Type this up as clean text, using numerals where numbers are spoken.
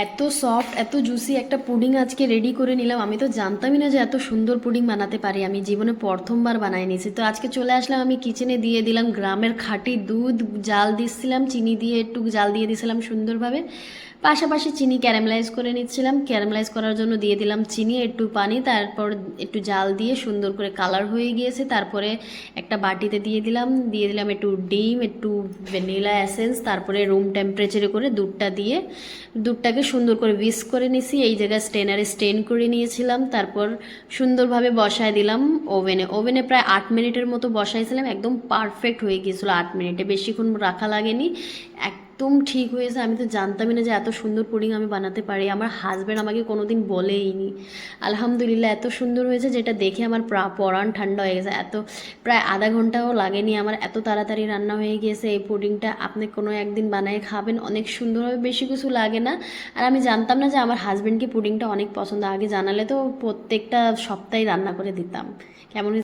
এত সফট এত জুসি একটা পুডিং আজকে রেডি করে নিলাম। আমি তো জানতামই না যে এত সুন্দর পুডিং বানাতে পারি। আমি জীবনে প্রথমবার বানাই নিয়েছি। তো আজকে চলে আসলাম, আমি কিচেনে দিয়ে দিলাম গ্রামের খাঁটি দুধ, জাল দিচ্ছিলাম, চিনি দিয়ে একটু জাল দিয়ে দিয়েছিলাম সুন্দরভাবে। পাশাপাশি চিনি ক্যারামেলাইজ করে নিচ্ছিলাম। ক্যারামেলাইজ করার জন্য দিয়ে দিলাম চিনি, একটু পানি, তারপর একটু জাল দিয়ে সুন্দর করে কালার হয়ে গিয়েছে। তারপরে একটা বাটিতে দিয়ে দিলাম একটু ডিম, একটু ভ্যানিলা এসেন্স, তারপরে রুম টেম্পারেচারে করে দুধটাকে সুন্দর করে উইস্ক করে নিয়েছি। এই জায়গায় স্টেনারে স্টেন করে নিয়েছিলাম। তারপর সুন্দরভাবে বসায় দিলাম ওভেনে প্রায় 8 মিনিটের মতো বসাইছিলাম। একদম পারফেক্ট হয়ে গিয়েছিলো 8 মিনিটে, বেশিক্ষণ রাখা লাগেনি, একদম ঠিক হয়েছে। আমি তো জানতামই না যে এত সুন্দর পুডিং আমি বানাতে পারি। আমার হাজব্যান্ড আমাকে কোনোদিন বলেইনি। আলহামদুলিল্লাহ এত সুন্দর হয়েছে, যেটা দেখে আমার পরাণ ঠান্ডা হয়ে গেছে। প্রায় আধা ঘন্টাও লাগেনি আমার, এত তাড়াতাড়ি রান্না হয়ে গিয়েছে। এই পুডিংটা আপনি কোনো একদিন বানিয়ে খাবেন, অনেক সুন্দর হবে, বেশি কিছু লাগে না। আর আমি জানতাম না যে আমার হাজব্যান্ডকে পুডিংটা অনেক পছন্দ। আগে জানালে তো প্রত্যেকটা সপ্তাহে রান্না করে দিতাম। কেমন